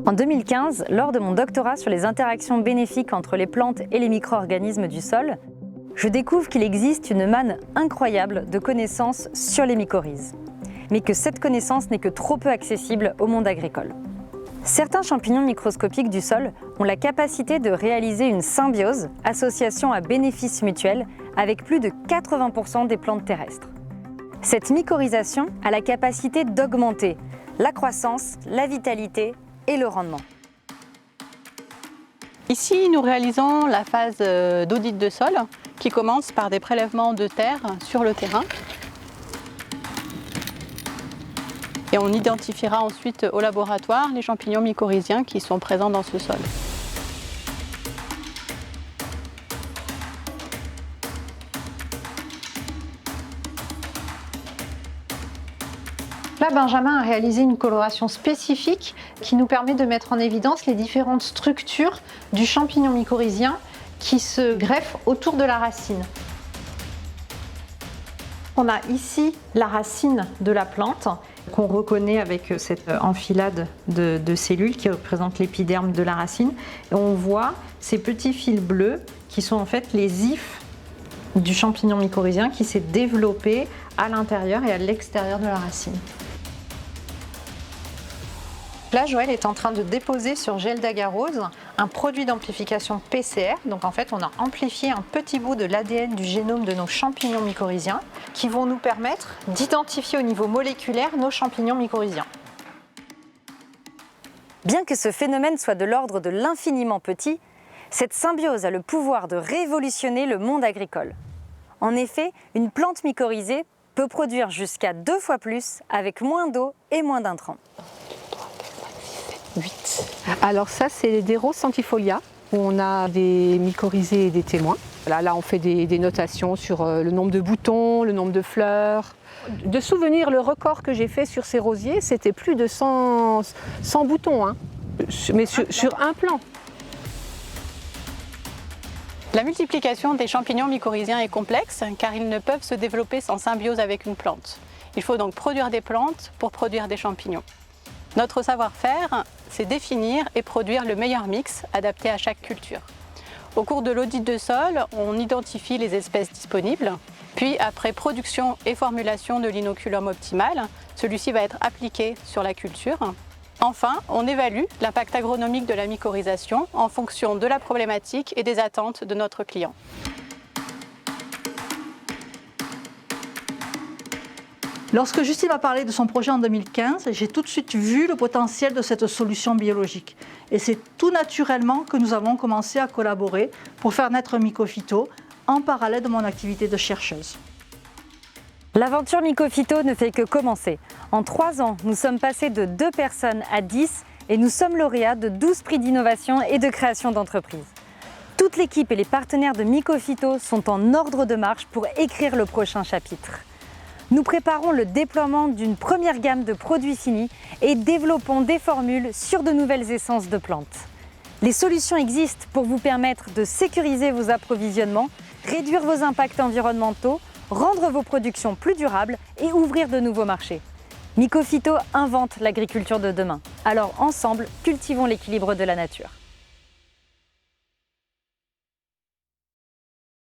En 2015, lors de mon doctorat sur les interactions bénéfiques entre les plantes et les micro-organismes du sol, je découvre qu'il existe une manne incroyable de connaissances sur les mycorhizes, mais que cette connaissance n'est que trop peu accessible au monde agricole. Certains champignons microscopiques du sol ont la capacité de réaliser une symbiose, association à bénéfice mutuel, avec plus de 80% des plantes terrestres. Cette mycorhisation a la capacité d'augmenter la croissance, la vitalité et le rendement. Ici, nous réalisons la phase d'audit de sol qui commence par des prélèvements de terre sur le terrain. Et on identifiera ensuite au laboratoire les champignons mycorhiziens qui sont présents dans ce sol. Là, Benjamin a réalisé une coloration spécifique qui nous permet de mettre en évidence les différentes structures du champignon mycorhizien qui se greffent autour de la racine. On a ici la racine de la plante qu'on reconnaît avec cette enfilade de cellules qui représentent l'épiderme de la racine. Et on voit ces petits fils bleus qui sont en fait les ifs du champignon mycorhizien qui s'est développé à l'intérieur et à l'extérieur de la racine. Là, Joël est en train de déposer sur gel d'agarose un produit d'amplification PCR. Donc en fait, on a amplifié un petit bout de l'ADN du génome de nos champignons mycorhiziens qui vont nous permettre d'identifier au niveau moléculaire nos champignons mycorhiziens. Bien que ce phénomène soit de l'ordre de l'infiniment petit, cette symbiose a le pouvoir de révolutionner le monde agricole. En effet, une plante mycorhizée peut produire jusqu'à 2 fois plus avec moins d'eau et moins d'intrants. 8. Alors ça, c'est des roses centifolia, où on a des mycorhizés et des témoins. Là on fait des notations sur le nombre de boutons, le nombre de fleurs. De souvenir, le record que j'ai fait sur ces rosiers, c'était plus de 100 boutons, hein, mais sur un plant. La multiplication des champignons mycorhiziens est complexe car ils ne peuvent se développer sans symbiose avec une plante. Il faut donc produire des plantes pour produire des champignons. Notre savoir-faire, c'est définir et produire le meilleur mix adapté à chaque culture. Au cours de l'audit de sol, on identifie les espèces disponibles, puis après production et formulation de l'inoculum optimal, celui-ci va être appliqué sur la culture. Enfin, on évalue l'impact agronomique de la mycorhisation en fonction de la problématique et des attentes de notre client. Lorsque Justine m'a parlé de son projet en 2015, j'ai tout de suite vu le potentiel de cette solution biologique. Et c'est tout naturellement que nous avons commencé à collaborer pour faire naître Mycophyto en parallèle de mon activité de chercheuse. L'aventure Mycophyto ne fait que commencer. En 3 ans, nous sommes passés de 2 personnes à 10 et nous sommes lauréats de 12 prix d'innovation et de création d'entreprise. Toute l'équipe et les partenaires de Mycophyto sont en ordre de marche pour écrire le prochain chapitre. Nous préparons le déploiement d'une première gamme de produits finis et développons des formules sur de nouvelles essences de plantes. Les solutions existent pour vous permettre de sécuriser vos approvisionnements, réduire vos impacts environnementaux, rendre vos productions plus durables et ouvrir de nouveaux marchés. Mycophyto invente l'agriculture de demain. Alors ensemble, cultivons l'équilibre de la nature.